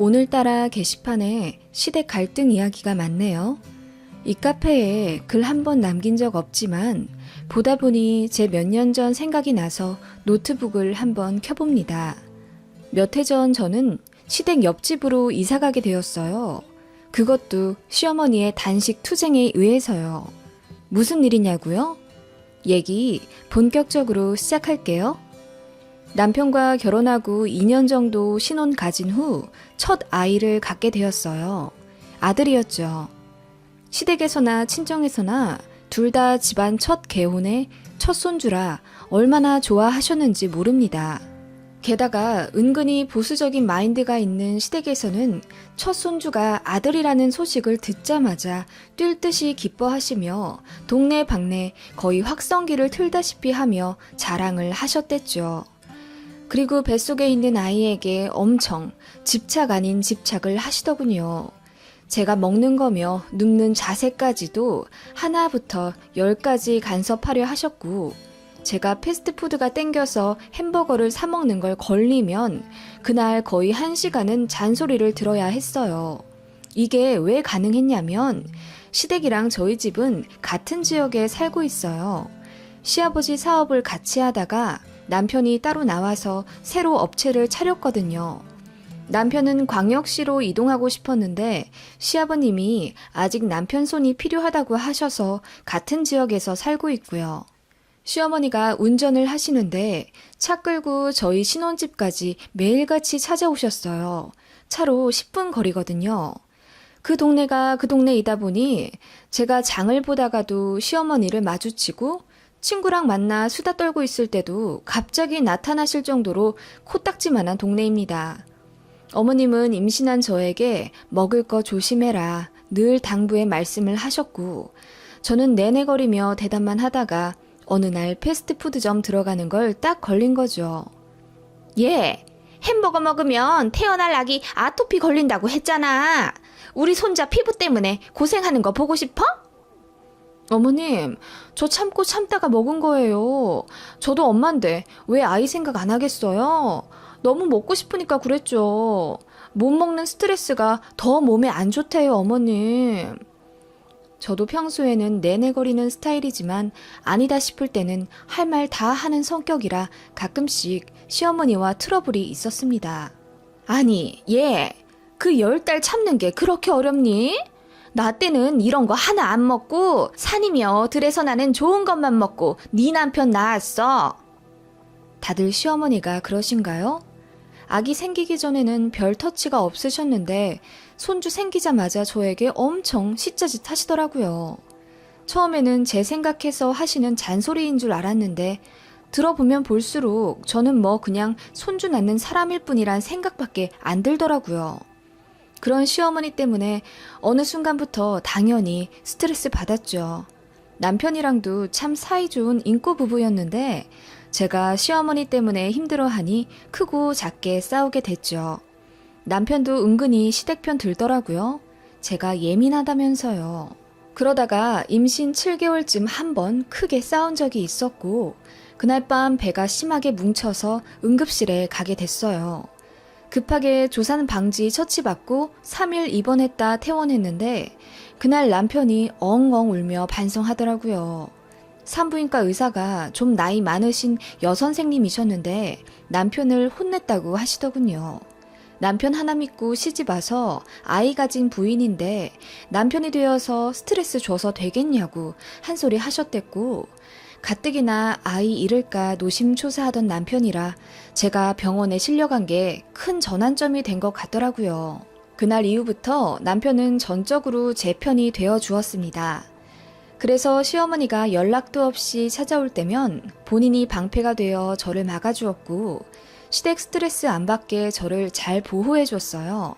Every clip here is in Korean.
오늘따라 게시판에 시댁 갈등 이야기가 많네요. 이 카페에 글 한 번 남긴 적 없지만 보다 보니 제 몇 년 전 생각이 나서 노트북을 한번 켜봅니다. 몇 해 전 저는 시댁 옆집으로 이사가게 되었어요. 그것도 시어머니의 단식 투쟁에 의해서요. 무슨 일이냐고요? 얘기 본격적으로 시작할게요. 남편과 결혼하고 2년 정도 신혼 가진 후 첫 아이를 갖게 되었어요. 아들이었죠. 시댁에서나 친정에서나 둘 다 집안 첫 개혼에 첫 손주라 얼마나 좋아하셨는지 모릅니다. 게다가 은근히 보수적인 마인드가 있는 시댁에서는 첫 손주가 아들이라는 소식을 듣자마자 뛸 듯이 기뻐하시며 동네방네 거의 확성기를 틀다시피 하며 자랑을 하셨댔죠. 그리고 뱃속에 있는 아이에게 엄청 집착 아닌 집착을 하시더군요. 제가 먹는 거며 눕는 자세까지도 하나부터 10까지 간섭하려 하셨고, 제가 패스트푸드가 땡겨서 햄버거를 사 먹는 걸 걸리면 그날 거의 1시간은 잔소리를 들어야 했어요. 이게 왜 가능했냐면 시댁이랑 저희 집은 같은 지역에 살고 있어요. 시아버지 사업을 같이 하다가 남편이 따로 나와서 새로 업체를 차렸거든요. 남편은 광역시로 이동하고 싶었는데 시아버님이 아직 남편 손이 필요하다고 하셔서 같은 지역에서 살고 있고요. 시어머니가 운전을 하시는데 차 끌고 저희 신혼집까지 매일같이 찾아오셨어요. 차로 10분 거리거든요. 그 동네가 그 동네이다 보니 제가 장을 보다가도 시어머니를 마주치고 친구랑 만나 수다 떨고 있을 때도 갑자기 나타나실 정도로 코딱지만한 동네입니다. 어머님은 임신한 저에게 먹을 거 조심해라 늘 당부의 말씀을 하셨고 저는 내내거리며 대답만 하다가 어느 날 패스트푸드점 들어가는 걸 딱 걸린 거죠. 얘, 햄버거 먹으면 태어날 아기 아토피 걸린다고 했잖아. 우리 손자 피부 때문에 고생하는 거 보고 싶어? 어머님, 저 참고 참다가 먹은 거예요. 저도 엄만데 왜 아이 생각 안 하겠어요? 너무 먹고 싶으니까 그랬죠. 못 먹는 스트레스가 더 몸에 안 좋대요, 어머님. 저도 평소에는 내내거리는 스타일이지만 아니다 싶을 때는 할 말 다 하는 성격이라 가끔씩 시어머니와 트러블이 있었습니다. 아니, 얘, 그 10달 참는 게 그렇게 어렵니? 나 때는 이런 거 하나 안 먹고 산이며 들에서 나는 좋은 것만 먹고 네 남편 낳았어. 다들 시어머니가 그러신가요? 아기 생기기 전에는 별 터치가 없으셨는데 손주 생기자마자 저에게 엄청 시짜짓 하시더라고요. 처음에는 제 생각해서 하시는 잔소리인 줄 알았는데 들어보면 볼수록 저는 뭐 그냥 손주 낳는 사람일 뿐이란 생각밖에 안 들더라고요. 그런 시어머니 때문에 어느 순간부터 당연히 스트레스 받았죠. 남편이랑도 참 사이좋은 인꼬 부부였는데 제가 시어머니 때문에 힘들어하니 크고 작게 싸우게 됐죠. 남편도 은근히 시댁 편 들더라고요. 제가 예민하다면서요. 그러다가 임신 7개월쯤 한 번 크게 싸운 적이 있었고 그날 밤 배가 심하게 뭉쳐서 응급실에 가게 됐어요. 급하게 조산 방지 처치받고 3일 입원했다 퇴원했는데 그날 남편이 엉엉 울며 반성하더라고요. 산부인과 의사가 좀 나이 많으신 여선생님이셨는데 남편을 혼냈다고 하시더군요. 남편 하나 믿고 시집 와서 아이 가진 부인인데 남편이 되어서 스트레스 줘서 되겠냐고 한 소리 하셨댔고 가뜩이나 아이 잃을까 노심초사하던 남편이라 제가 병원에 실려간 게 큰 전환점이 된 것 같더라고요. 그날 이후부터 남편은 전적으로 제 편이 되어 주었습니다. 그래서 시어머니가 연락도 없이 찾아올 때면 본인이 방패가 되어 저를 막아주었고 시댁 스트레스 안 받게 저를 잘 보호해 줬어요.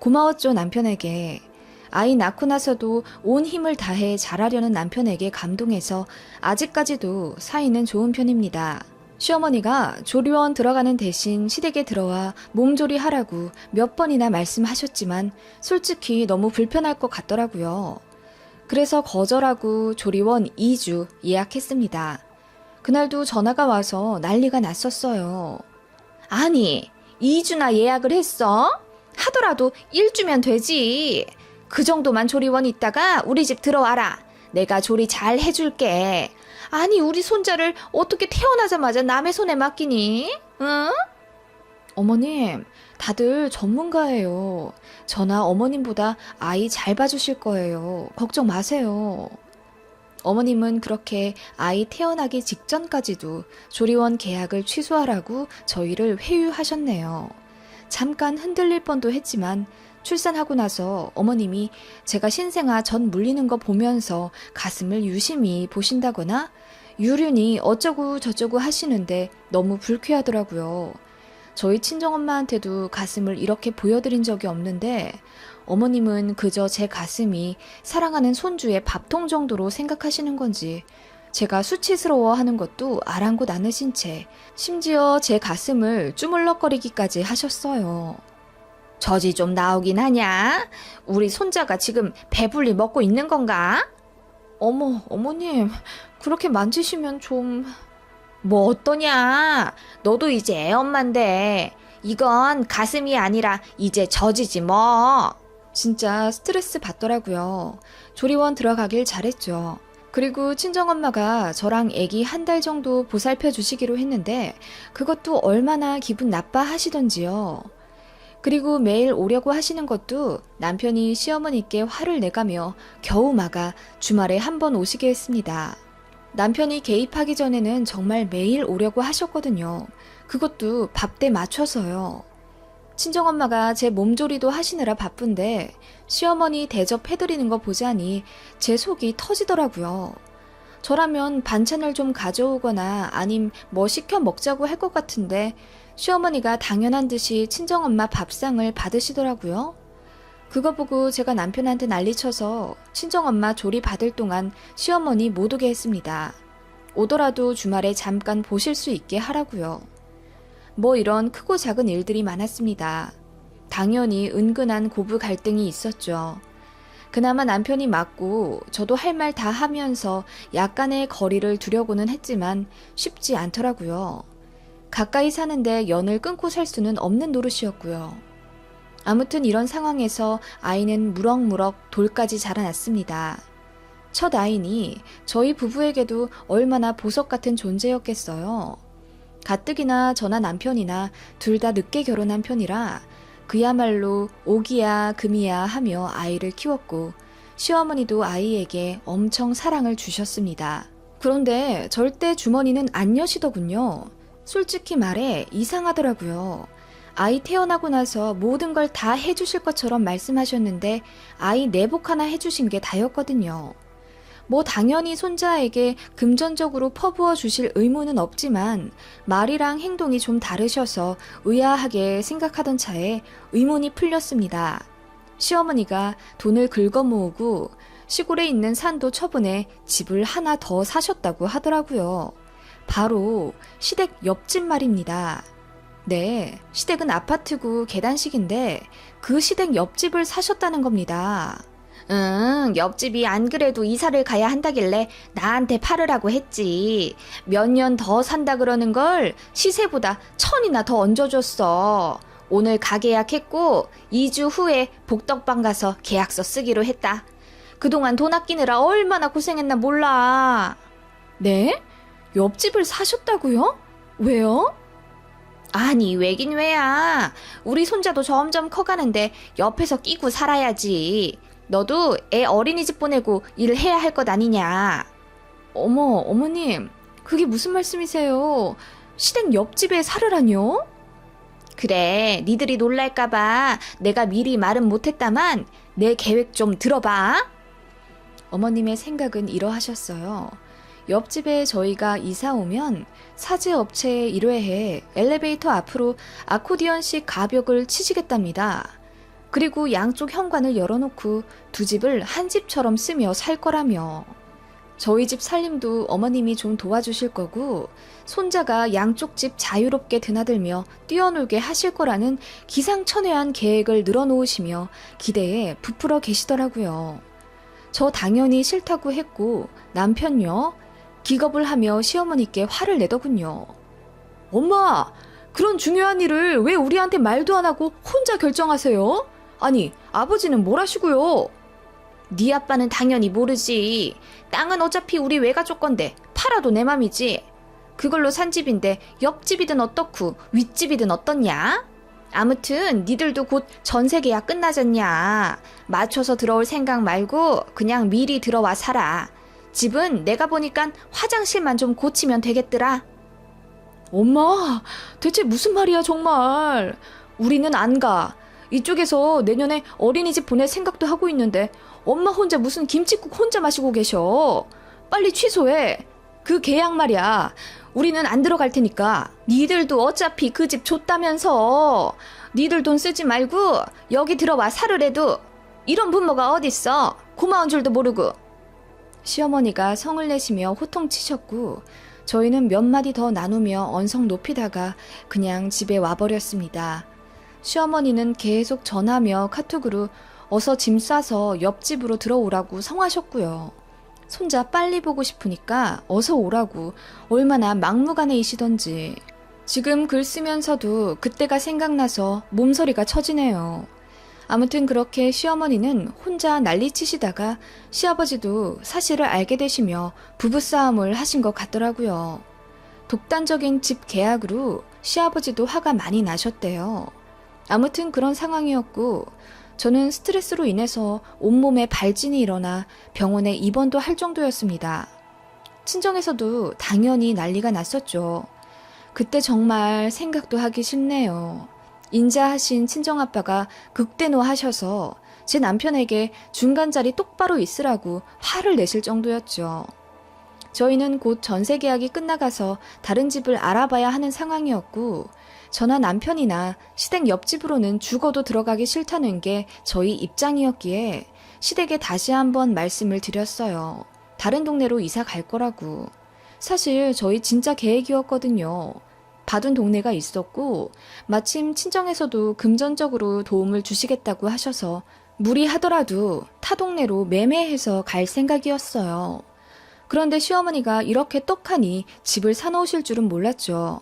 고마웠죠, 남편에게. 아이 낳고 나서도 온 힘을 다해 잘하려는 남편에게 감동해서 아직까지도 사이는 좋은 편입니다. 시어머니가 조리원 들어가는 대신 시댁에 들어와 몸조리 하라고 몇 번이나 말씀하셨지만 솔직히 너무 불편할 것 같더라고요. 그래서 거절하고 조리원 2주 예약했습니다. 그날도 전화가 와서 난리가 났었어요. 아니, 2주나 예약을 했어? 하더라도 1주면 되지. 그 정도만 조리원 있다가 우리 집 들어와라. 내가 조리 잘 해줄게. 아니, 우리 손자를 어떻게 태어나자마자 남의 손에 맡기니? 응? 어머님, 다들 전문가예요. 저나 어머님보다 아이 잘 봐주실 거예요. 걱정 마세요. 어머님은 그렇게 아이 태어나기 직전까지도 조리원 계약을 취소하라고 저희를 회유하셨네요. 잠깐 흔들릴 뻔도 했지만 출산하고 나서 어머님이 제가 신생아 전 물리는 거 보면서 가슴을 유심히 보신다거나 유륜이 어쩌고 저쩌고 하시는데 너무 불쾌하더라고요. 저희 친정엄마한테도 가슴을 이렇게 보여드린 적이 없는데 어머님은 그저 제 가슴이 사랑하는 손주의 밥통 정도로 생각하시는 건지 제가 수치스러워하는 것도 아랑곳 않으신 채 심지어 제 가슴을 주물럭거리기까지 하셨어요. 젖이 좀 나오긴 하냐? 우리 손자가 지금 배불리 먹고 있는 건가? 어머님, 그렇게 만지시면 좀... 뭐 어떠냐? 너도 이제 애엄마인데 이건 가슴이 아니라 이제 젖이지 뭐. 진짜 스트레스 받더라고요. 조리원 들어가길 잘했죠. 그리고 친정엄마가 저랑 애기 1달 정도 보살펴 주시기로 했는데 그것도 얼마나 기분 나빠하시던지요. 그리고 매일 오려고 하시는 것도 남편이 시어머니께 화를 내가며 겨우 막아 주말에 한 번 오시게 했습니다. 남편이 개입하기 전에는 정말 매일 오려고 하셨거든요. 그것도 밥때 맞춰서요. 친정엄마가 제 몸조리도 하시느라 바쁜데 시어머니 대접해드리는 거 보자니 제 속이 터지더라고요. 저라면 반찬을 좀 가져오거나 아님 뭐 시켜 먹자고 할 것 같은데 시어머니가 당연한 듯이 친정엄마 밥상을 받으시더라고요. 그거 보고 제가 남편한테 난리쳐서 친정엄마 조리 받을 동안 시어머니 못 오게 했습니다. 오더라도 주말에 잠깐 보실 수 있게 하라고요. 뭐 이런 크고 작은 일들이 많았습니다. 당연히 은근한 고부 갈등이 있었죠. 그나마 남편이 맞고 저도 할 말 다 하면서 약간의 거리를 두려고는 했지만 쉽지 않더라고요. 가까이 사는데 연을 끊고 살 수는 없는 노릇이었고요. 아무튼 이런 상황에서 아이는 무럭무럭 돌까지 자라났습니다. 첫 아이니 저희 부부에게도 얼마나 보석 같은 존재였겠어요. 가뜩이나 저나 남편이나 둘 다 늦게 결혼한 편이라 그야말로 오기야 금이야 하며 아이를 키웠고 시어머니도 아이에게 엄청 사랑을 주셨습니다. 그런데 절대 주머니는 안 여시더군요. 솔직히 말해 이상하더라고요. 아이 태어나고 나서 모든 걸 다 해주실 것처럼 말씀하셨는데 아이 내복 하나 해주신 게 다였거든요. 뭐 당연히 손자에게 금전적으로 퍼부어 주실 의무는 없지만 말이랑 행동이 좀 다르셔서 의아하게 생각하던 차에 의문이 풀렸습니다. 시어머니가 돈을 긁어 모으고 시골에 있는 산도 처분해 집을 하나 더 사셨다고 하더라고요. 바로 시댁 옆집 말입니다. 네, 시댁은 아파트고 계단식인데 그 시댁 옆집을 사셨다는 겁니다. 옆집이 안 그래도 이사를 가야 한다길래 나한테 팔으라고 했지. 몇 년 더 산다 그러는 걸 시세보다 1,000이나 더 얹어줬어. 오늘 가게 예약했고 2주 후에 복덕방 가서 계약서 쓰기로 했다. 그동안 돈 아끼느라 얼마나 고생했나 몰라. 네? 옆집을 사셨다고요? 왜요? 아니 왜긴 왜야. 우리 손자도 점점 커가는데 옆에서 끼고 살아야지. 너도 애 어린이집 보내고 일을 해야 할 것 아니냐. 어머님, 그게 무슨 말씀이세요? 시댁 옆집에 살으라뇨? 그래, 니들이 놀랄까봐 내가 미리 말은 못했다만 내 계획 좀 들어봐. 어머님의 생각은 이러하셨어요. 옆집에 저희가 이사 오면 사제업체에 일회해 엘리베이터 앞으로 아코디언식 가벽을 치시겠답니다. 그리고 양쪽 현관을 열어놓고 두 집을 한 집처럼 쓰며 살 거라며. 저희 집 살림도 어머님이 좀 도와주실 거고 손자가 양쪽 집 자유롭게 드나들며 뛰어놀게 하실 거라는 기상천외한 계획을 늘어놓으시며 기대에 부풀어 계시더라고요. 저 당연히 싫다고 했고 남편요? 기겁을 하며 시어머니께 화를 내더군요. 엄마, 그런 중요한 일을 왜 우리한테 말도 안 하고 혼자 결정하세요? 아니, 아버지는 뭘 하시고요? 네 아빠는 당연히 모르지. 땅은 어차피 우리 외가족 건데 팔아도 내 맘이지. 그걸로 산 집인데 옆집이든 어떻고 윗집이든 어떻냐? 아무튼 니들도 곧 전세 계약 끝나잖냐. 맞춰서 들어올 생각 말고 그냥 미리 들어와 살아. 집은 내가 보니깐 화장실만 좀 고치면 되겠더라. 엄마, 대체 무슨 말이야, 정말. 우리는 안 가. 이쪽에서 내년에 어린이집 보낼 생각도 하고 있는데 엄마 혼자 무슨 김칫국 혼자 마시고 계셔. 빨리 취소해. 그 계약 말이야. 우리는 안 들어갈 테니까. 니들도 어차피 그 집 줬다면서. 니들 돈 쓰지 말고 여기 들어와 살으래도. 이런 부모가 어딨어. 고마운 줄도 모르고. 시어머니가 성을 내시며 호통치셨고 저희는 몇 마디 더 나누며 언성 높이다가 그냥 집에 와버렸습니다. 시어머니는 계속 전화며 카톡으로 어서 짐 싸서 옆집으로 들어오라고 성하셨고요. 손자 빨리 보고 싶으니까 어서 오라고 얼마나 막무가내이시던지. 지금 글 쓰면서도 그때가 생각나서 몸서리가 쳐지네요. 아무튼 그렇게 시어머니는 혼자 난리치시다가 시아버지도 사실을 알게 되시며 부부싸움을 하신 것 같더라고요. 독단적인 집 계약으로 시아버지도 화가 많이 나셨대요. 아무튼 그런 상황이었고 저는 스트레스로 인해서 온몸에 발진이 일어나 병원에 입원도 할 정도였습니다. 친정에서도 당연히 난리가 났었죠. 그때 정말 생각도 하기 싫네요. 인자하신 친정아빠가 극대노하셔서 제 남편에게 중간 자리 똑바로 있으라고 화를 내실 정도였죠. 저희는 곧 전세 계약이 끝나가서 다른 집을 알아봐야 하는 상황이었고 저나 남편이나 시댁 옆집으로는 죽어도 들어가기 싫다는 게 저희 입장이었기에 시댁에 다시 한번 말씀을 드렸어요. 다른 동네로 이사 갈 거라고. 사실 저희 진짜 계획이었거든요. 봐둔 동네가 있었고 마침 친정에서도 금전적으로 도움을 주시겠다고 하셔서 무리하더라도 타 동네로 매매해서 갈 생각이었어요. 그런데 시어머니가 이렇게 떡하니 집을 사놓으실 줄은 몰랐죠.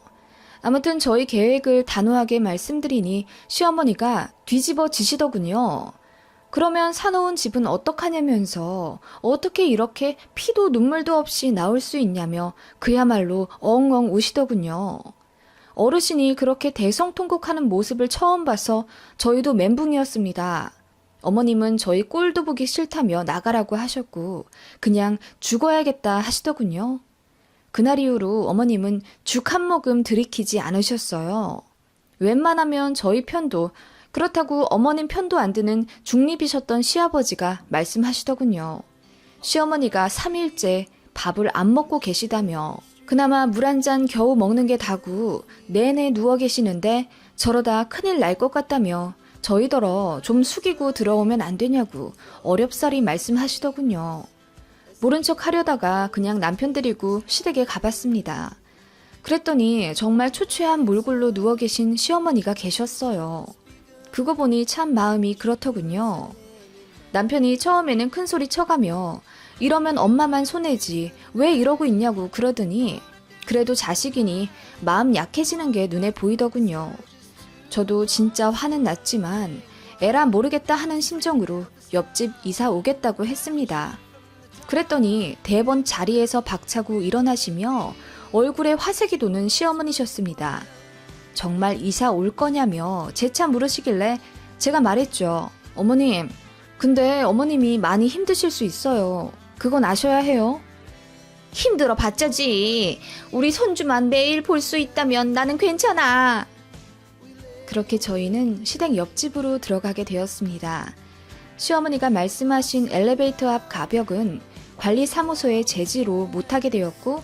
아무튼 저희 계획을 단호하게 말씀드리니 시어머니가 뒤집어지시더군요. 그러면 사놓은 집은 어떡하냐면서 어떻게 이렇게 피도 눈물도 없이 나올 수 있냐며 그야말로 엉엉 우시더군요. 어르신이 그렇게 대성통곡하는 모습을 처음 봐서 저희도 멘붕이었습니다. 어머님은 저희 꼴도 보기 싫다며 나가라고 하셨고 그냥 죽어야겠다 하시더군요. 그날 이후로 어머님은 죽 한 모금 들이키지 않으셨어요. 웬만하면 저희 편도 그렇다고 어머님 편도 안 드는 중립이셨던 시아버지가 말씀하시더군요. 시어머니가 3일째 밥을 안 먹고 계시다며 그나마 물 한 잔 겨우 먹는 게 다고 내내 누워 계시는데 저러다 큰일 날 것 같다며 저희더러 좀 숙이고 들어오면 안 되냐고 어렵사리 말씀하시더군요. 모른 척 하려다가 그냥 남편 데리고 시댁에 가봤습니다. 그랬더니 정말 초췌한 몰골로 누워 계신 시어머니가 계셨어요. 그거 보니 참 마음이 그렇더군요. 남편이 처음에는 큰 소리 쳐가며 이러면 엄마만 손해지 왜 이러고 있냐고 그러더니 그래도 자식이니 마음 약해지는 게 눈에 보이더군요. 저도 진짜 화는 났지만 에라 모르겠다 하는 심정으로 옆집 이사 오겠다고 했습니다. 그랬더니 대번 자리에서 박차고 일어나시며 얼굴에 화색이 도는 시어머니셨습니다. 정말 이사 올 거냐며 재차 물으시길래 제가 말했죠. 어머님, 근데 어머님이 많이 힘드실 수 있어요. 그건 아셔야 해요. 힘들어 봤자지. 우리 손주만 매일 볼 수 있다면 나는 괜찮아. 그렇게 저희는 시댁 옆집으로 들어가게 되었습니다. 시어머니가 말씀하신 엘리베이터 앞 가벽은 관리사무소의 제지로 못하게 되었고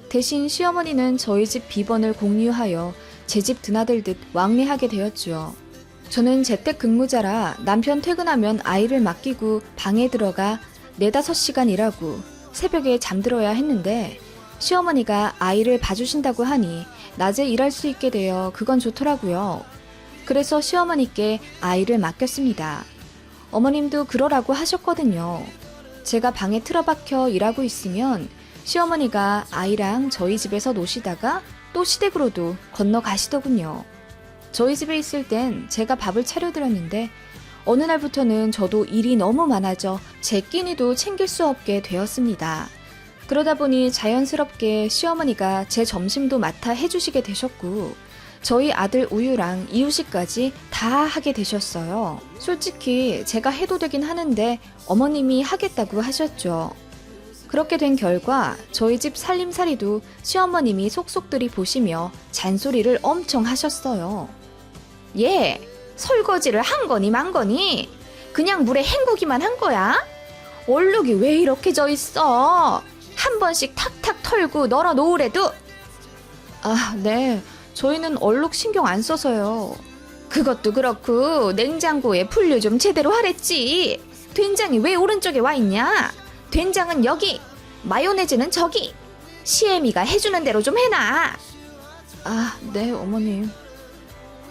대신 시어머니는 저희 집 비번을 공유하여 제 집 드나들듯 왕래하게 되었죠. 저는 재택근무자라 남편 퇴근하면 아이를 맡기고 방에 들어가 4-5시간 일하고 새벽에 잠들어야 했는데 시어머니가 아이를 봐주신다고 하니 낮에 일할 수 있게 되어 그건 좋더라고요. 그래서 시어머니께 아이를 맡겼습니다. 어머님도 그러라고 하셨거든요. 제가 방에 틀어박혀 일하고 있으면 시어머니가 아이랑 저희 집에서 노시다가 또 시댁으로도 건너가시더군요. 저희 집에 있을 땐 제가 밥을 차려드렸는데 어느 날부터는 저도 일이 너무 많아져 제 끼니도 챙길 수 없게 되었습니다. 그러다 보니 자연스럽게 시어머니가 제 점심도 맡아 해주시게 되셨고 저희 아들 우유랑 이유식까지 다 하게 되셨어요. 솔직히 제가 해도 되긴 하는데 어머님이 하겠다고 하셨죠. 그렇게 된 결과 저희 집 살림살이도 시어머님이 속속들이 보시며 잔소리를 엄청 하셨어요. 얘 설거지를 한 거니 만 거니? 그냥 물에 헹구기만 한 거야? 얼룩이 왜 이렇게 져 있어? 한 번씩 탁탁 털고 널어 놓으래도. 아, 네. 저희는 얼룩 신경 안 써서요. 그것도 그렇고 냉장고에 분류 좀 제대로 하랬지. 된장이 왜 오른쪽에 와 있냐? 된장은 여기, 마요네즈는 저기. 시애미가 해주는 대로 좀 해놔. 아, 네, 어머님.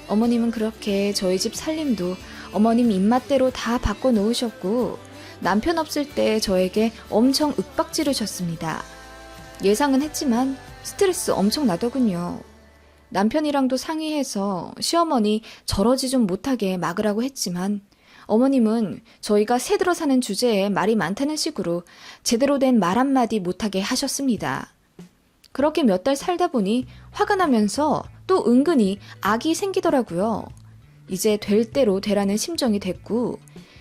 어머님은 그렇게 저희 집 살림도 어머님 입맛대로 다 바꿔놓으셨고 남편 없을 때 저에게 엄청 윽박지르셨습니다. 예상은 했지만 스트레스 엄청 나더군요. 남편이랑도 상의해서 시어머니 저러지 좀 못하게 막으라고 했지만 어머님은 저희가 새들어 사는 주제에 말이 많다는 식으로 제대로 된 말 한마디 못하게 하셨습니다. 그렇게 몇 달 살다 보니 화가 나면서 또 은근히 악이 생기더라고요. 이제 될 대로 되라는 심정이 됐고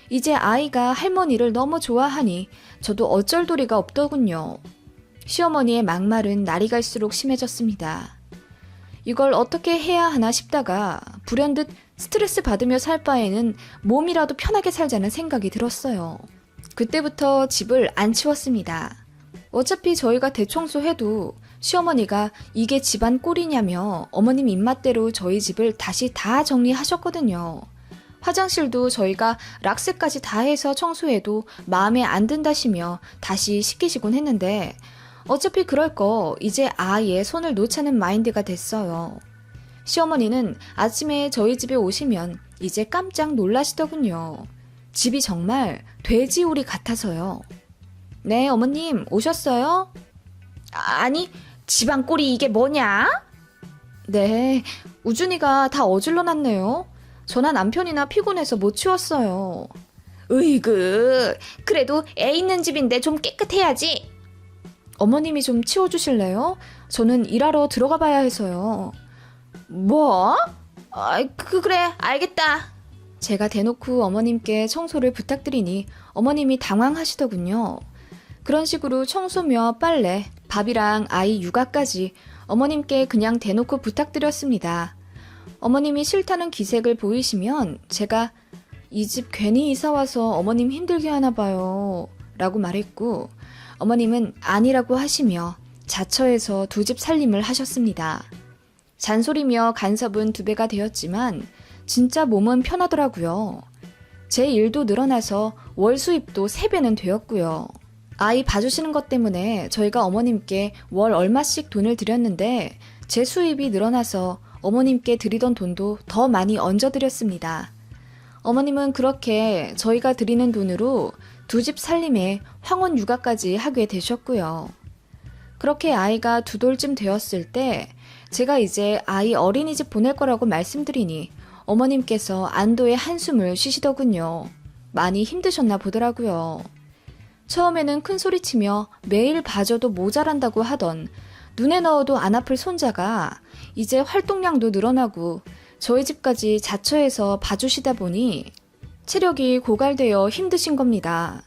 이제 아이가 할머니를 너무 좋아하니 저도 어쩔 도리가 없더군요. 시어머니의 막말은 날이 갈수록 심해졌습니다. 이걸 어떻게 해야 하나 싶다가 불현듯 스트레스 받으며 살 바에는 몸이라도 편하게 살자는 생각이 들었어요. 그때부터 집을 안 치웠습니다. 어차피 저희가 대청소해도 시어머니가 이게 집안 꼴이냐며 어머님 입맛대로 저희 집을 다시 다 정리하셨거든요. 화장실도 저희가 락스까지 다 해서 청소해도 마음에 안 든다시며 다시 시키시곤 했는데 어차피 그럴 거 이제 아예 손을 놓자는 마인드가 됐어요. 시어머니는 아침에 저희 집에 오시면 이제 깜짝 놀라시더군요. 집이 정말 돼지우리 같아서요. 네, 어머님 오셨어요? 아니, 집안 꼴이 이게 뭐냐? 네, 우준이가 다 어질러 놨네요. 저나 남편이나 피곤해서 못 치웠어요. 으이그, 그래도 애 있는 집인데 좀 깨끗해야지. 어머님이 좀 치워주실래요? 저는 일하러 들어가 봐야 해서요. 뭐? 그래, 알겠다. 제가 대놓고 어머님께 청소를 부탁드리니 어머님이 당황하시더군요. 그런 식으로 청소며 빨래, 밥이랑 아이 육아까지 어머님께 그냥 대놓고 부탁드렸습니다. 어머님이 싫다는 기색을 보이시면 제가 이 집 괜히 이사와서 어머님 힘들게 하나 봐요 라고 말했고 어머님은 아니라고 하시며 자처해서 두 집 살림을 하셨습니다. 잔소리며 간섭은 2배가 되었지만 진짜 몸은 편하더라고요. 제 일도 늘어나서 월 수입도 3배는 되었고요. 아이 봐주시는 것 때문에 저희가 어머님께 월 얼마씩 돈을 드렸는데 제 수입이 늘어나서 어머님께 드리던 돈도 더 많이 얹어드렸습니다. 어머님은 그렇게 저희가 드리는 돈으로 두 집 살림에 황혼 육아까지 하게 되셨고요. 그렇게 아이가 2돌쯤 되었을 때 제가 이제 아이 어린이집 보낼 거라고 말씀드리니 어머님께서 안도의 한숨을 쉬시더군요. 많이 힘드셨나 보더라고요. 처음에는 큰 소리치며 매일 봐줘도 모자란다고 하던 눈에 넣어도 안 아플 손자가 이제 활동량도 늘어나고 저희 집까지 자처해서 봐주시다 보니 체력이 고갈되어 힘드신 겁니다.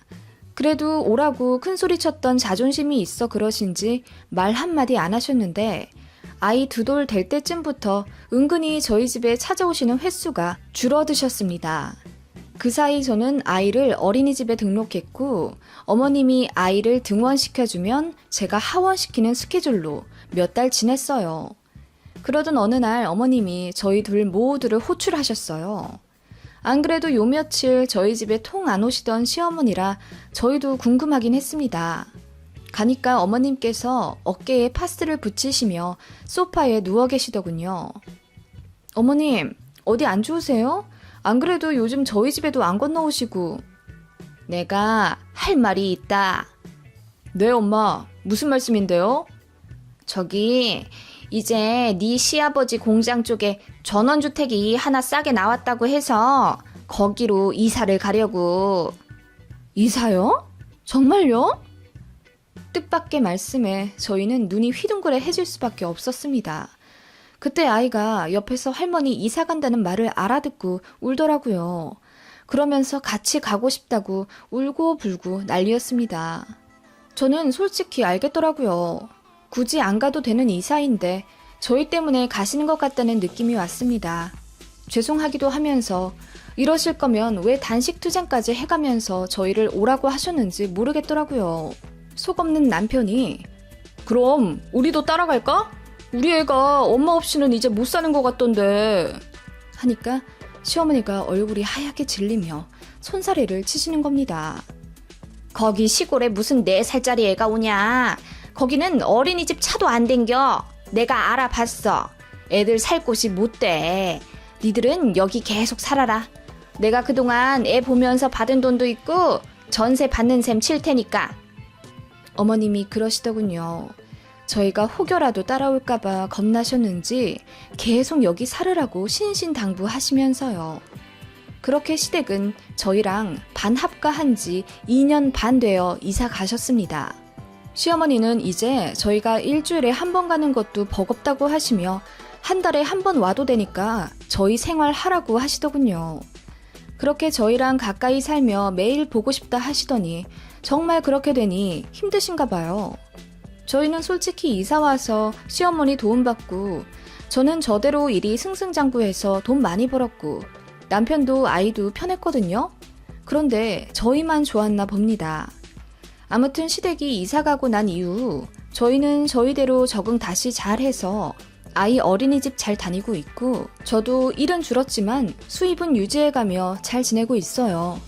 그래도 오라고 큰 소리쳤던 자존심이 있어 그러신지 말 한마디 안 하셨는데 아이 2돌 될 때쯤부터 은근히 저희 집에 찾아오시는 횟수가 줄어드셨습니다. 그 사이 저는 아이를 어린이집에 등록했고 어머님이 아이를 등원시켜주면 제가 하원시키는 스케줄로 몇 달 지냈어요. 그러던 어느 날 어머님이 저희 둘 모두를 호출하셨어요. 안 그래도 요 며칠 저희 집에 통 안 오시던 시어머니라 저희도 궁금하긴 했습니다. 가니까 어머님께서 어깨에 파스를 붙이시며 소파에 누워 계시더군요. 어머님, 어디 안 좋으세요? 안 그래도 요즘 저희 집에도 안 건너오시고. 내가 할 말이 있다. 네, 엄마. 무슨 말씀인데요? 저기 이제 네 시아버지 공장 쪽에 전원주택이 하나 싸게 나왔다고 해서 거기로 이사를 가려고. 이사요? 정말요? 뜻밖의 말씀에 저희는 눈이 휘둥그레해질 수밖에 없었습니다. 그때 아이가 옆에서 할머니 이사 간다는 말을 알아듣고 울더라고요. 그러면서 같이 가고 싶다고 울고불고 난리였습니다. 저는 솔직히 알겠더라고요. 굳이 안 가도 되는 이사인데 저희 때문에 가시는 것 같다는 느낌이 왔습니다. 죄송하기도 하면서 이러실 거면 왜 단식 투쟁까지 해가면서 저희를 오라고 하셨는지 모르겠더라고요. 속 없는 남편이 그럼 우리도 따라갈까? 우리 애가 엄마 없이는 이제 못 사는 것 같던데 하니까 시어머니가 얼굴이 하얗게 질리며 손사래를 치시는 겁니다. 거기 시골에 무슨 4살짜리 애가 오냐. 거기는 어린이집 차도 안 댕겨. 내가 알아봤어. 애들 살 곳이 못 돼. 니들은 여기 계속 살아라. 내가 그동안 애 보면서 받은 돈도 있고 전세 받는 셈 칠 테니까. 어머님이 그러시더군요. 저희가 혹여라도 따라올까봐 겁나셨는지 계속 여기 살으라고 신신당부하시면서요. 그렇게 시댁은 저희랑 반합가한 지 2년 반 되어 이사 가셨습니다. 시어머니는 이제 저희가 일주일에 한 번 가는 것도 버겁다고 하시며 한 달에 한 번 와도 되니까 저희 생활하라고 하시더군요. 그렇게 저희랑 가까이 살며 매일 보고 싶다 하시더니 정말 그렇게 되니 힘드신가 봐요. 저희는 솔직히 이사 와서 시어머니 도움받고 저는 저대로 일이 승승장구해서 돈 많이 벌었고 남편도 아이도 편했거든요. 그런데 저희만 좋았나 봅니다. 아무튼 시댁이 이사 가고 난 이후 저희는 저희대로 적응 다시 잘해서 아이 어린이집 잘 다니고 있고 저도 일은 줄었지만 수입은 유지해가며 잘 지내고 있어요.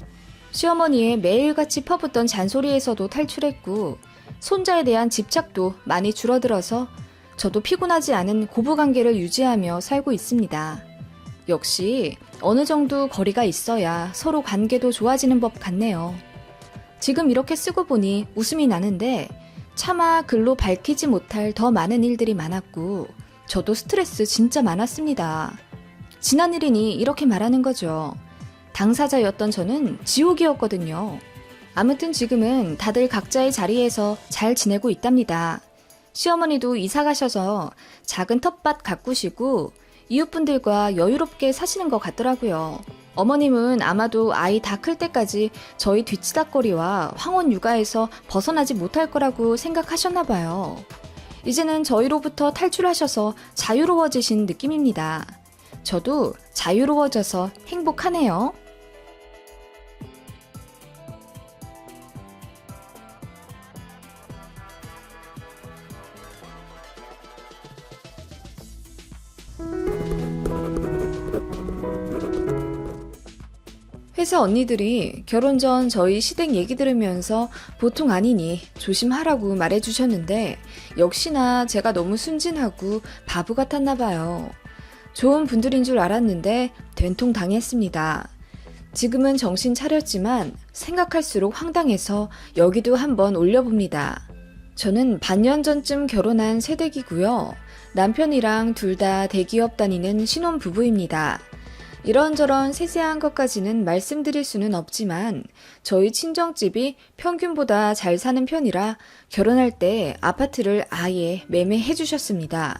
시어머니의 매일같이 퍼붓던 잔소리에서도 탈출했고 손자에 대한 집착도 많이 줄어들어서 저도 피곤하지 않은 고부관계를 유지하며 살고 있습니다. 역시 어느 정도 거리가 있어야 서로 관계도 좋아지는 법 같네요. 지금 이렇게 쓰고 보니 웃음이 나는데 차마 글로 밝히지 못할 더 많은 일들이 많았고 저도 스트레스 진짜 많았습니다. 지난 일이니 이렇게 말하는 거죠. 당사자였던 저는 지옥이었거든요. 아무튼 지금은 다들 각자의 자리에서 잘 지내고 있답니다. 시어머니도 이사 가셔서 작은 텃밭 가꾸시고 이웃분들과 여유롭게 사시는 것 같더라고요. 어머님은 아마도 아이 다 클 때까지 저희 뒤치다꺼리와 황혼 육아에서 벗어나지 못할 거라고 생각하셨나 봐요. 이제는 저희로부터 탈출하셔서 자유로워지신 느낌입니다. 저도 자유로워져서 행복하네요. 회사 언니들이 결혼 전 저희 시댁 얘기 들으면서 보통 아니니 조심하라고 말해주셨는데 역시나 제가 너무 순진하고 바보 같았나 봐요. 좋은 분들인 줄 알았는데 된통 당했습니다. 지금은 정신 차렸지만 생각할수록 황당해서 여기도 한번 올려봅니다. 저는 반년 전쯤 결혼한 새댁이고요. 남편이랑 둘 다 대기업 다니는 신혼부부입니다. 이런저런 세세한 것까지는 말씀드릴 수는 없지만 저희 친정집이 평균보다 잘 사는 편이라 결혼할 때 아파트를 아예 매매해 주셨습니다.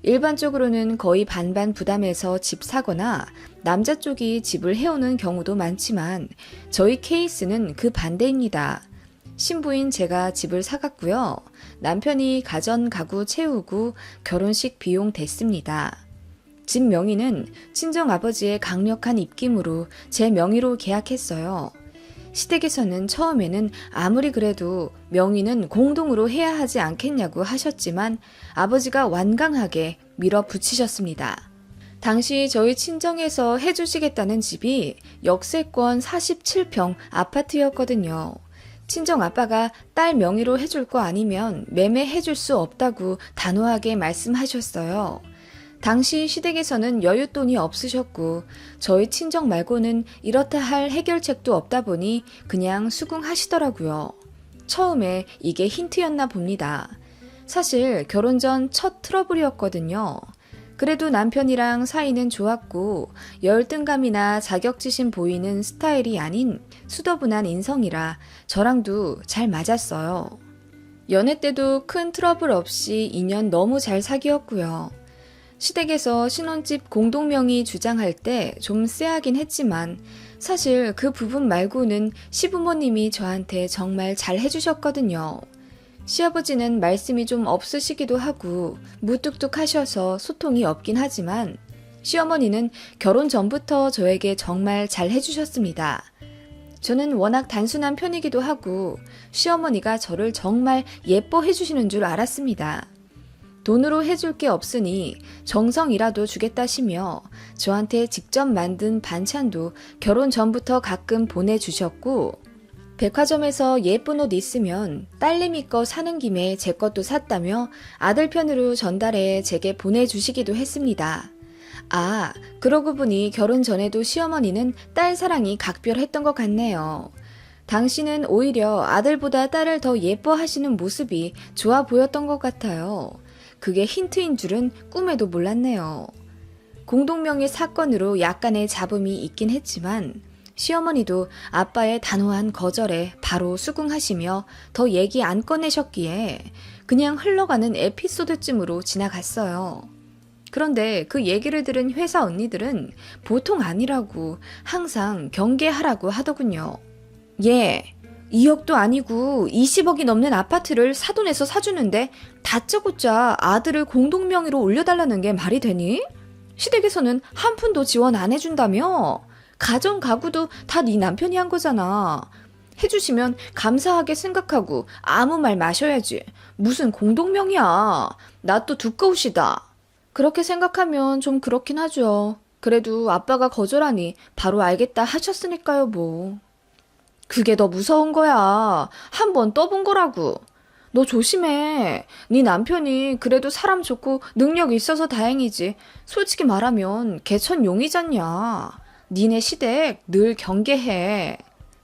일반적으로는 거의 반반 부담해서 집 사거나 남자 쪽이 집을 해오는 경우도 많지만 저희 케이스는 그 반대입니다. 신부인 제가 집을 사갔고요. 남편이 가전 가구 채우고 결혼식 비용 댔습니다. 집 명의는 친정아버지의 강력한 입김으로 제 명의로 계약했어요. 시댁에서는 처음에는 아무리 그래도 명의는 공동으로 해야 하지 않겠냐고 하셨지만 아버지가 완강하게 밀어붙이셨습니다. 당시 저희 친정에서 해주시겠다는 집이 역세권 47평 아파트였거든요. 친정 아빠가 딸 명의로 해줄 거 아니면 매매해줄 수 없다고 단호하게 말씀하셨어요. 당시 시댁에서는 여윳돈이 없으셨고 저희 친정 말고는 이렇다 할 해결책도 없다 보니 그냥 수긍하시더라고요. 처음에 이게 힌트였나 봅니다. 사실 결혼 전 첫 트러블이었거든요. 그래도 남편이랑 사이는 좋았고 열등감이나 자격지심 보이는 스타일이 아닌 수더분한 인성이라 저랑도 잘 맞았어요. 연애 때도 큰 트러블 없이 2년 너무 잘 사귀었고요. 시댁에서 신혼집 공동명의 주장할 때 좀 쎄하긴 했지만 사실 그 부분 말고는 시부모님이 저한테 정말 잘 해주셨거든요. 시아버지는 말씀이 좀 없으시기도 하고 무뚝뚝하셔서 소통이 없긴 하지만 시어머니는 결혼 전부터 저에게 정말 잘 해주셨습니다. 저는 워낙 단순한 편이기도 하고 시어머니가 저를 정말 예뻐해 주시는 줄 알았습니다. 돈으로 해줄 게 없으니 정성이라도 주겠다시며 저한테 직접 만든 반찬도 결혼 전부터 가끔 보내주셨고 백화점에서 예쁜 옷 있으면 딸내미 거 사는 김에 제 것도 샀다며 아들 편으로 전달해 제게 보내주시기도 했습니다. 아, 그러고 보니 결혼 전에도 시어머니는 딸 사랑이 각별했던 것 같네요. 당신은 오히려 아들보다 딸을 더 예뻐하시는 모습이 좋아 보였던 것 같아요. 그게 힌트인 줄은 꿈에도 몰랐네요. 공동명의 사건으로 약간의 잡음이 있긴 했지만 시어머니도 아빠의 단호한 거절에 바로 수긍하시며 더 얘기 안 꺼내셨기에 그냥 흘러가는 에피소드쯤으로 지나갔어요. 그런데 그 얘기를 들은 회사 언니들은 보통 아니라고 항상 경계하라고 하더군요. 예, 2억도 아니고 20억이 넘는 아파트를 사돈에서 사주는데 다짜고짜 아들을 공동명의로 올려달라는 게 말이 되니? 시댁에서는 한 푼도 지원 안 해준다며? 가정 가구도 다 네 남편이 한 거잖아. 해주시면 감사하게 생각하고 아무 말 마셔야지. 무슨 공동명이야. 나 또 두꺼우시다. 그렇게 생각하면 좀 그렇긴 하죠. 그래도 아빠가 거절하니 바로 알겠다 하셨으니까요, 뭐. 그게 더 무서운 거야. 한 번 떠본 거라고. 너 조심해. 네 남편이 그래도 사람 좋고 능력 있어서 다행이지. 솔직히 말하면 개천용이잖냐. 니네 시댁 늘 경계해.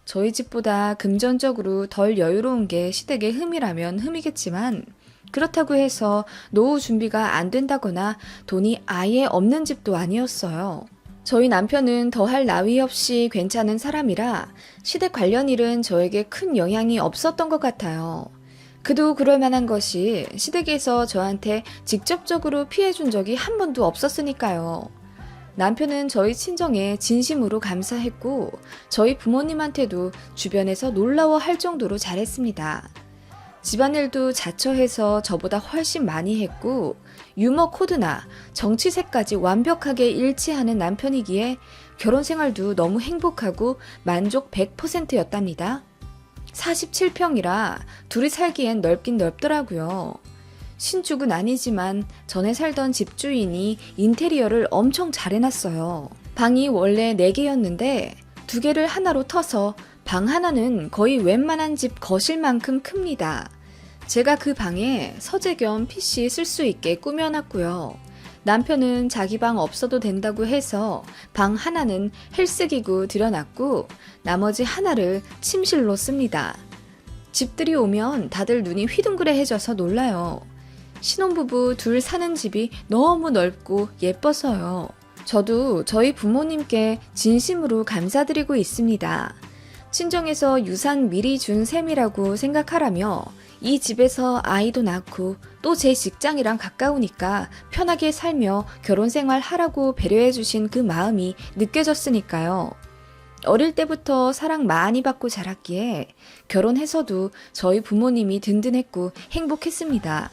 저희 집보다 금전적으로 덜 여유로운 게 시댁의 흠이라면 흠이겠지만 그렇다고 해서 노후 준비가 안 된다거나 돈이 아예 없는 집도 아니었어요. 저희 남편은 더할 나위 없이 괜찮은 사람이라 시댁 관련 일은 저에게 큰 영향이 없었던 것 같아요. 그도 그럴 만한 것이 시댁에서 저한테 직접적으로 피해준 적이 한 번도 없었으니까요. 남편은 저희 친정에 진심으로 감사했고 저희 부모님한테도 주변에서 놀라워할 정도로 잘했습니다. 집안일도 자처해서 저보다 훨씬 많이 했고 유머 코드나 정치색까지 완벽하게 일치하는 남편이기에 결혼 생활도 너무 행복하고 만족 100%였답니다. 47평이라 둘이 살기엔 넓긴 넓더라고요. 신축은 아니지만 전에 살던 집주인이 인테리어를 엄청 잘 해놨어요. 방이 원래 4개였는데 2개를 하나로 터서 방 하나는 거의 웬만한 집 거실만큼 큽니다. 제가 그 방에 서재 겸 PC 쓸 수 있게 꾸며놨고요. 남편은 자기 방 없어도 된다고 해서 방 하나는 헬스기구 들여놨고 나머지 하나를 침실로 씁니다. 집들이 오면 다들 눈이 휘둥그레해져서 놀라요. 신혼부부 둘 사는 집이 너무 넓고 예뻐서요. 저도 저희 부모님께 진심으로 감사드리고 있습니다. 친정에서 유산 미리 준 셈이라고 생각하라며 이 집에서 아이도 낳고 또 제 직장이랑 가까우니까 편하게 살며 결혼 생활 하라고 배려해 주신 그 마음이 느껴졌으니까요. 어릴 때부터 사랑 많이 받고 자랐기에 결혼해서도 저희 부모님이 든든했고 행복했습니다.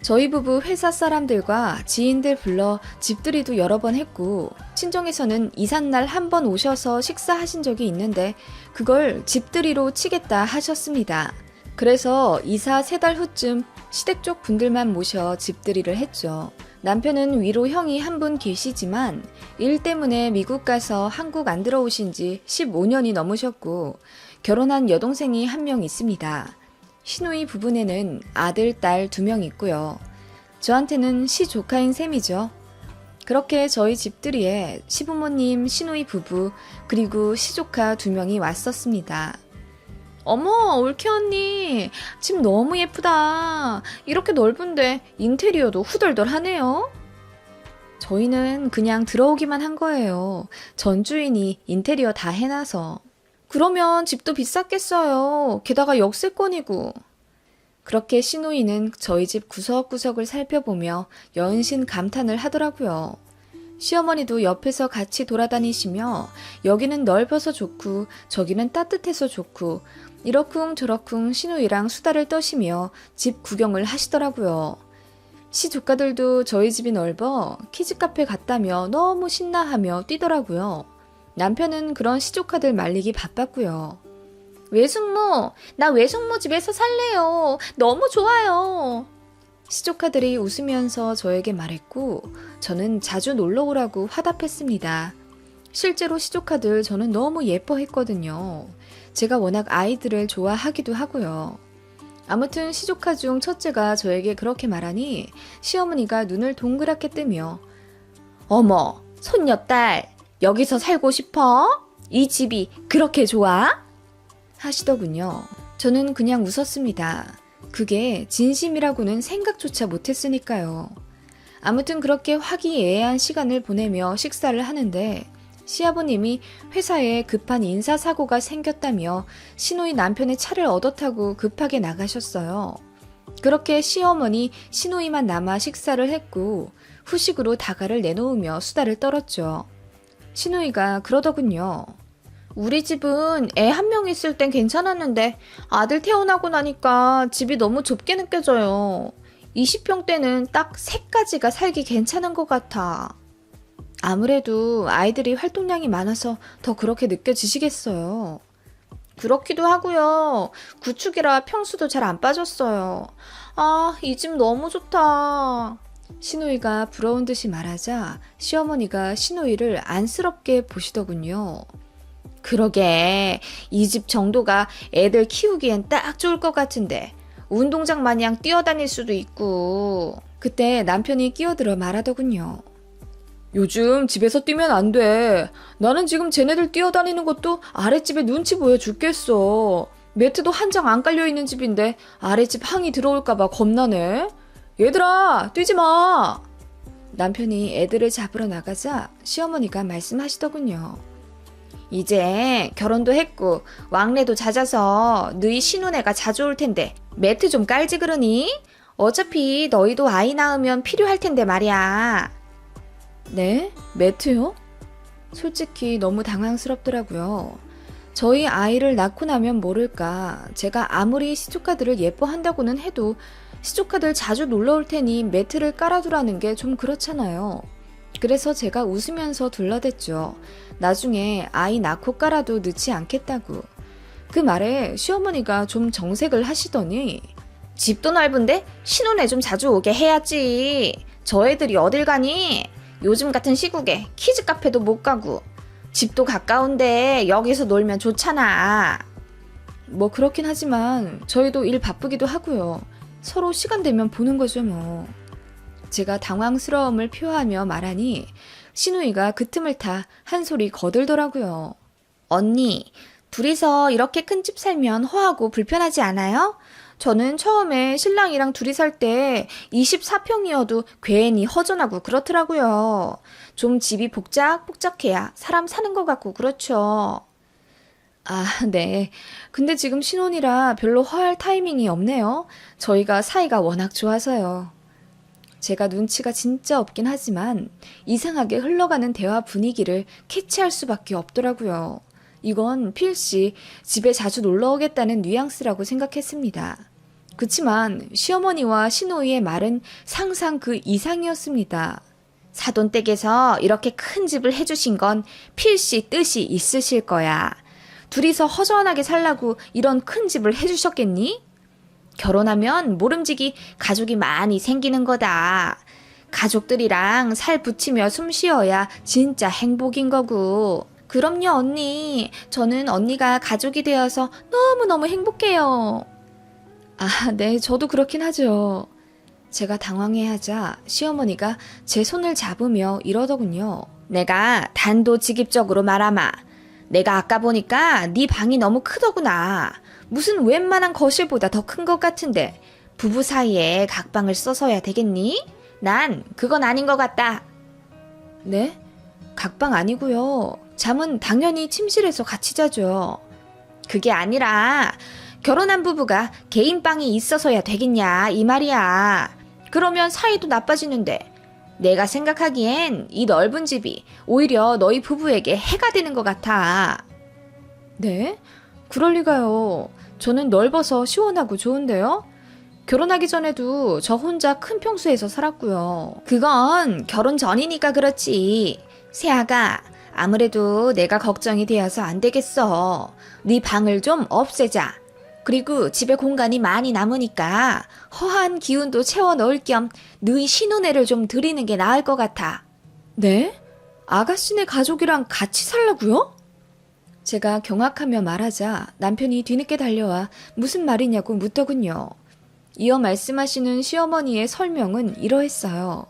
저희 부부 회사 사람들과 지인들 불러 집들이도 여러 번 했고 친정에서는 이삿날 한 번 오셔서 식사하신 적이 있는데 그걸 집들이로 치겠다 하셨습니다. 그래서 이사 3달 후쯤 시댁 쪽 분들만 모셔 집들이를 했죠. 남편은 위로 형이 한 분 계시지만 일 때문에 미국 가서 한국 안 들어오신 지 15년이 넘으셨고 결혼한 여동생이 1명 있습니다. 시누이 부부네는 아들, 딸 2명 있고요. 저한테는 시조카인 셈이죠. 그렇게 저희 집들이에 시부모님, 시누이 부부, 그리고 시조카 2명이 왔었습니다. 어머, 올케 언니. 집 너무 예쁘다. 이렇게 넓은데 인테리어도 후덜덜하네요. 저희는 그냥 들어오기만 한 거예요. 전 주인이 인테리어 다 해놔서. 그러면 집도 비쌌겠어요. 게다가 역세권이고. 그렇게 시누이는 저희 집 구석구석을 살펴보며 연신 감탄을 하더라고요. 시어머니도 옆에서 같이 돌아다니시며 여기는 넓어서 좋고 저기는 따뜻해서 좋고 이러쿵저러쿵 시누이랑 수다를 떠시며 집 구경을 하시더라고요. 시조카들도 저희 집이 넓어 키즈카페 갔다며 너무 신나하며 뛰더라고요. 남편은 그런 시조카들 말리기 바빴고요. 외숙모, 나 외숙모 집에서 살래요. 너무 좋아요. 시조카들이 웃으면서 저에게 말했고 저는 자주 놀러 오라고 화답했습니다. 실제로 시조카들 저는 너무 예뻐했거든요. 제가 워낙 아이들을 좋아하기도 하고요. 아무튼 시조카 중 첫째가 저에게 그렇게 말하니 시어머니가 눈을 동그랗게 뜨며 어머, 손녀딸, 여기서 살고 싶어? 이 집이 그렇게 좋아? 하시더군요. 저는 그냥 웃었습니다. 그게 진심이라고는 생각조차 못했으니까요. 아무튼 그렇게 화기애애한 시간을 보내며 식사를 하는데 시아버님이 회사에 급한 인사사고가 생겼다며 시누이 남편의 차를 얻어 타고 급하게 나가셨어요. 그렇게 시어머니, 시누이만 남아 식사를 했고 후식으로 다가를 내놓으며 수다를 떨었죠. 시누이가 그러더군요. 우리 집은 애 한 명 있을 땐 괜찮았는데 아들 태어나고 나니까 집이 너무 좁게 느껴져요. 20평 때는 딱 3가지가 살기 괜찮은 것 같아. 아무래도 아이들이 활동량이 많아서 더 그렇게 느껴지시겠어요. 그렇기도 하고요. 구축이라 평수도 잘 안 빠졌어요. 아, 이 집 너무 좋다. 시누이가 부러운 듯이 말하자 시어머니가 시누이를 안쓰럽게 보시더군요. 그러게, 이 집 정도가 애들 키우기엔 딱 좋을 것 같은데 운동장 마냥 뛰어다닐 수도 있고. 그때 남편이 끼어들어 말하더군요. 요즘 집에서 뛰면 안 돼. 나는 지금 쟤네들 뛰어다니는 것도 아랫집에 눈치 보여 죽겠어. 매트도 한 장 안 깔려있는 집인데 아랫집 항이 들어올까봐 겁나네. 얘들아, 뛰지 마. 남편이 애들을 잡으러 나가자 시어머니가 말씀하시더군요. 이제 결혼도 했고 왕래도 잦아서 너희 신혼애가 자주 올 텐데 매트 좀 깔지 그러니? 어차피 너희도 아이 낳으면 필요할 텐데 말이야. 네? 매트요? 솔직히 너무 당황스럽더라고요. 저희 아이를 낳고 나면 모를까 제가 아무리 시조카들을 예뻐한다고는 해도 시조카들 자주 놀러 올 테니 매트를 깔아두라는 게 좀 그렇잖아요. 그래서 제가 웃으면서 둘러댔죠. 나중에 아이 낳고 깔아도 늦지 않겠다고. 그 말에 시어머니가 좀 정색을 하시더니 집도 넓은데 신혼애 좀 자주 오게 해야지. 저 애들이 어딜 가니? 요즘 같은 시국에 키즈 카페도 못 가고 집도 가까운데 여기서 놀면 좋잖아. 뭐 그렇긴 하지만 저희도 일 바쁘기도 하고요. 서로 시간 되면 보는 거죠 뭐. 제가 당황스러움을 표하며 말하니 시누이가 그 틈을 타 한 소리 거들더라고요. 언니, 둘이서 이렇게 큰 집 살면 허하고 불편하지 않아요? 저는 처음에 신랑이랑 둘이 살 때 24평이어도 괜히 허전하고 그렇더라고요. 좀 집이 복작복작해야 사람 사는 것 같고 그렇죠. 아, 네. 근데 지금 신혼이라 별로 허할 타이밍이 없네요. 저희가 사이가 워낙 좋아서요. 제가 눈치가 진짜 없긴 하지만 이상하게 흘러가는 대화 분위기를 캐치할 수밖에 없더라고요. 이건 필시 집에 자주 놀러 오겠다는 뉘앙스라고 생각했습니다. 그치만 시어머니와 시누이의 말은 상상 그 이상이었습니다. 사돈댁에서 이렇게 큰 집을 해주신 건 필시 뜻이 있으실 거야. 둘이서 허전하게 살라고 이런 큰 집을 해주셨겠니? 결혼하면 모름지기 가족이 많이 생기는 거다. 가족들이랑 살 붙이며 숨 쉬어야 진짜 행복인 거고. 그럼요, 언니. 저는 언니가 가족이 되어서 너무너무 행복해요. 아, 네, 저도 그렇긴 하죠. 제가 당황해하자 시어머니가 제 손을 잡으며 이러더군요. 내가 단도직입적으로 말하마. 내가 아까 보니까 네 방이 너무 크더구나. 무슨 웬만한 거실보다 더 큰 것 같은데 부부 사이에 각방을 써서야 되겠니? 난 그건 아닌 것 같다. 네? 각방 아니고요. 잠은 당연히 침실에서 같이 자죠. 그게 아니라 결혼한 부부가 개인 방이 있어서야 되겠냐 이 말이야. 그러면 사이도 나빠지는데 내가 생각하기엔 이 넓은 집이 오히려 너희 부부에게 해가 되는 것 같아. 네? 그럴 리가요. 저는 넓어서 시원하고 좋은데요. 결혼하기 전에도 저 혼자 큰 평수에서 살았고요. 그건 결혼 전이니까 그렇지. 세아가 아무래도 내가 걱정이 되어서 안 되겠어. 네 방을 좀 없애자. 그리고 집에 공간이 많이 남으니까 허한 기운도 채워 넣을 겸 너희 신혼애를 좀 드리는 게 나을 것 같아. 네? 아가씨네 가족이랑 같이 살라고요? 제가 경악하며 말하자 남편이 뒤늦게 달려와 무슨 말이냐고 묻더군요. 이어 말씀하시는 시어머니의 설명은 이러했어요.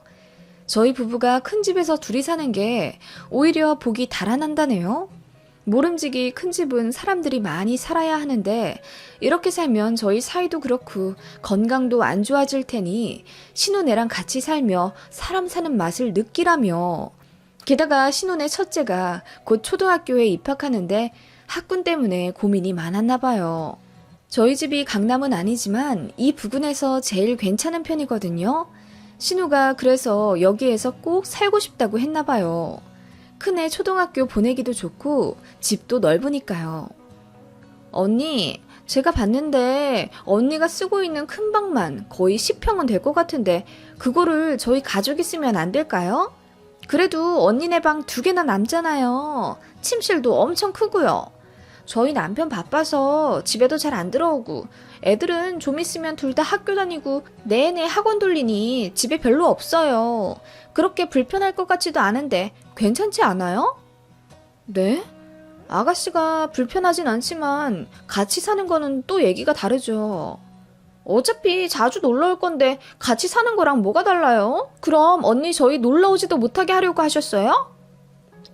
저희 부부가 큰 집에서 둘이 사는 게 오히려 복이 달아난다네요. 모름지기 큰 집은 사람들이 많이 살아야 하는데 이렇게 살면 저희 사이도 그렇고 건강도 안 좋아질 테니 신혼애랑 같이 살며 사람 사는 맛을 느끼라며. 게다가 신혼의 첫째가 곧 초등학교에 입학하는데 학군 때문에 고민이 많았나 봐요. 저희 집이 강남은 아니지만 이 부근에서 제일 괜찮은 편이거든요. 신우가 그래서 여기에서 꼭 살고 싶다고 했나 봐요. 큰애 초등학교 보내기도 좋고 집도 넓으니까요. 언니, 제가 봤는데 언니가 쓰고 있는 큰 방만 거의 10평은 될 것 같은데 그거를 저희 가족이 쓰면 안 될까요? 그래도 언니네 방 2개나 남잖아요. 침실도 엄청 크고요. 저희 남편 바빠서 집에도 잘 안 들어오고 애들은 좀 있으면 둘 다 학교 다니고 내내 학원 돌리니 집에 별로 없어요. 그렇게 불편할 것 같지도 않은데 괜찮지 않아요? 네? 아가씨가 불편하진 않지만 같이 사는 거는 또 얘기가 다르죠. 어차피 자주 놀러 올 건데 같이 사는 거랑 뭐가 달라요? 그럼 언니 저희 놀러 오지도 못하게 하려고 하셨어요?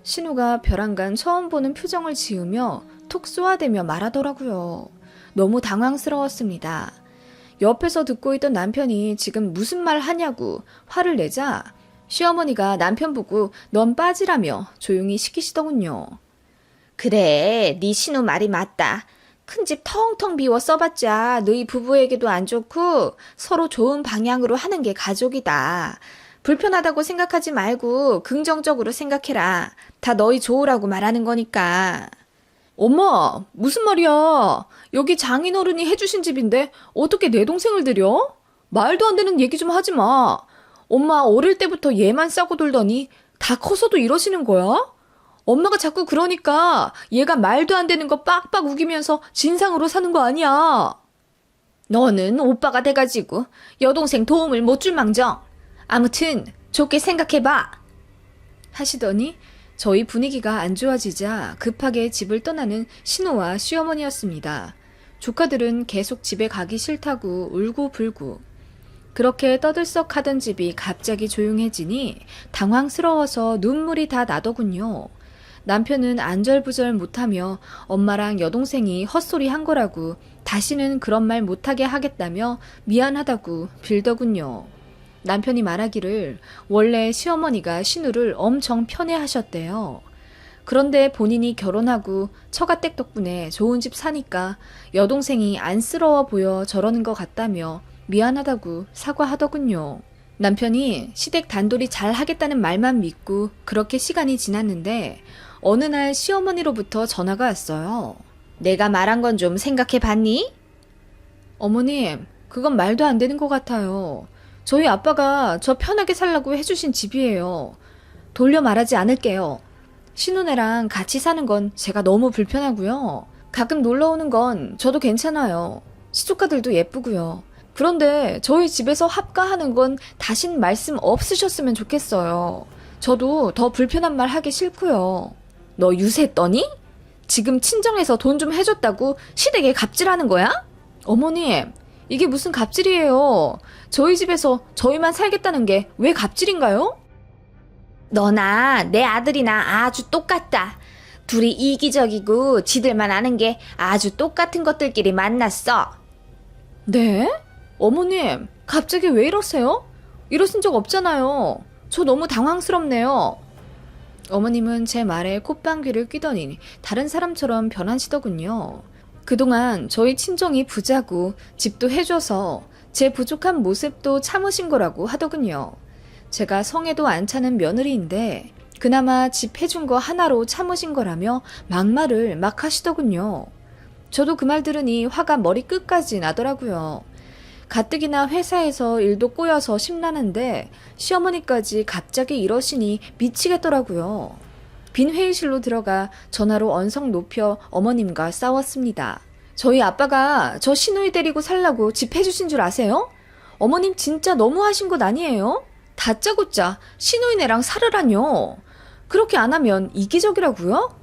신우가 벼랑간 처음 보는 표정을 지으며 톡 쏘아대며 말하더라고요. 너무 당황스러웠습니다. 옆에서 듣고 있던 남편이 지금 무슨 말 하냐고 화를 내자 시어머니가 남편 보고 넌 빠지라며 조용히 시키시더군요. 그래, 네 신우 말이 맞다. 큰 집 텅텅 비워 써봤자 너희 부부에게도 안 좋고 서로 좋은 방향으로 하는 게 가족이다. 불편하다고 생각하지 말고 긍정적으로 생각해라. 다 너희 좋으라고 말하는 거니까. 엄마, 무슨 말이야? 여기 장인어른이 해주신 집인데 어떻게 내 동생을 들여? 말도 안 되는 얘기 좀 하지 마. 엄마 어릴 때부터 얘만 싸고 돌더니 다 커서도 이러시는 거야? 엄마가 자꾸 그러니까 얘가 말도 안 되는 거 빡빡 우기면서 진상으로 사는 거 아니야. 너는 오빠가 돼가지고 여동생 도움을 못 줄 망정. 아무튼 좋게 생각해봐. 하시더니 저희 분위기가 안 좋아지자 급하게 집을 떠나는 신우와 시어머니였습니다. 조카들은 계속 집에 가기 싫다고 울고 불고. 그렇게 떠들썩하던 집이 갑자기 조용해지니 당황스러워서 눈물이 다 나더군요. 남편은 안절부절 못하며 엄마랑 여동생이 헛소리 한 거라고 다시는 그런 말 못하게 하겠다며 미안하다고 빌더군요. 남편이 말하기를 원래 시어머니가 신우를 엄청 편애하셨대요. 그런데 본인이 결혼하고 처가댁 덕분에 좋은 집 사니까 여동생이 안쓰러워 보여 저러는 것 같다며 미안하다고 사과하더군요. 남편이 시댁 단돌이 잘 하겠다는 말만 믿고 그렇게 시간이 지났는데 어느 날 시어머니로부터 전화가 왔어요. 내가 말한 건 좀 생각해 봤니? 어머님, 그건 말도 안 되는 것 같아요. 저희 아빠가 저 편하게 살라고 해주신 집이에요. 돌려 말하지 않을게요. 신혼애랑 같이 사는 건 제가 너무 불편하고요. 가끔 놀러 오는 건 저도 괜찮아요. 시조카들도 예쁘고요. 그런데 저희 집에서 합가하는 건 다신 말씀 없으셨으면 좋겠어요. 저도 더 불편한 말 하기 싫고요. 너 유세 떠니? 지금 친정에서 돈 좀 해줬다고 시댁에 갑질하는 거야? 어머님, 이게 무슨 갑질이에요. 저희 집에서 저희만 살겠다는 게 왜 갑질인가요? 너나 내 아들이나 아주 똑같다. 둘이 이기적이고 지들만 아는 게 아주 똑같은 것들끼리 만났어. 네? 어머님, 갑자기 왜 이러세요? 이러신 적 없잖아요. 저 너무 당황스럽네요. 어머님은 제 말에 콧방귀를 뀌더니 다른 사람처럼 변하시더군요. 그동안 저희 친정이 부자고 집도 해줘서 제 부족한 모습도 참으신 거라고 하더군요. 제가 성에도 안 차는 며느리인데 그나마 집 해준 거 하나로 참으신 거라며 막말을 막 하시더군요. 저도 그 말 들으니 화가 머리 끝까지 나더라고요. 가뜩이나 회사에서 일도 꼬여서 심란한데 시어머니까지 갑자기 이러시니 미치겠더라고요. 빈 회의실로 들어가 전화로 언성 높여 어머님과 싸웠습니다. 저희 아빠가 저 시누이 데리고 살라고 집 해주신 줄 아세요? 어머님 진짜 너무하신 것 아니에요? 다짜고짜 시누이네랑 살으라뇨. 그렇게 안 하면 이기적이라고요?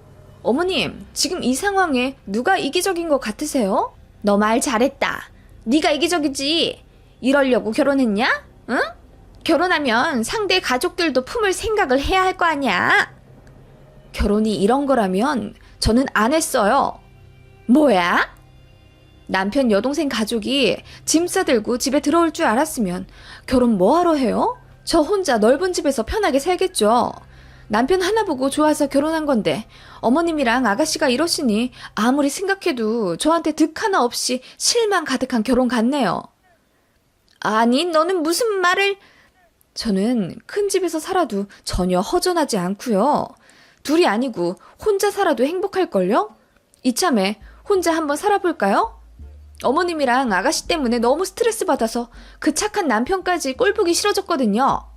어머님, 지금 이 상황에 누가 이기적인 것 같으세요? 너 말 잘했다. 네가 이기적이지. 이러려고 결혼했냐? 응? 결혼하면 상대 가족들도 품을 생각을 해야 할 거 아니야. 결혼이 이런 거라면 저는 안 했어요. 뭐야? 남편 여동생 가족이 짐 싸들고 집에 들어올 줄 알았으면 결혼 뭐하러 해요? 저 혼자 넓은 집에서 편하게 살겠죠. 남편 하나 보고 좋아서 결혼한 건데 어머님이랑 아가씨가 이러시니 아무리 생각해도 저한테 득 하나 없이 실망 가득한 결혼 같네요. 아니, 너는 무슨 말을... 저는 큰 집에서 살아도 전혀 허전하지 않고요. 둘이 아니고 혼자 살아도 행복할걸요? 이참에 혼자 한번 살아볼까요? 어머님이랑 아가씨 때문에 너무 스트레스 받아서 그 착한 남편까지 꼴보기 싫어졌거든요.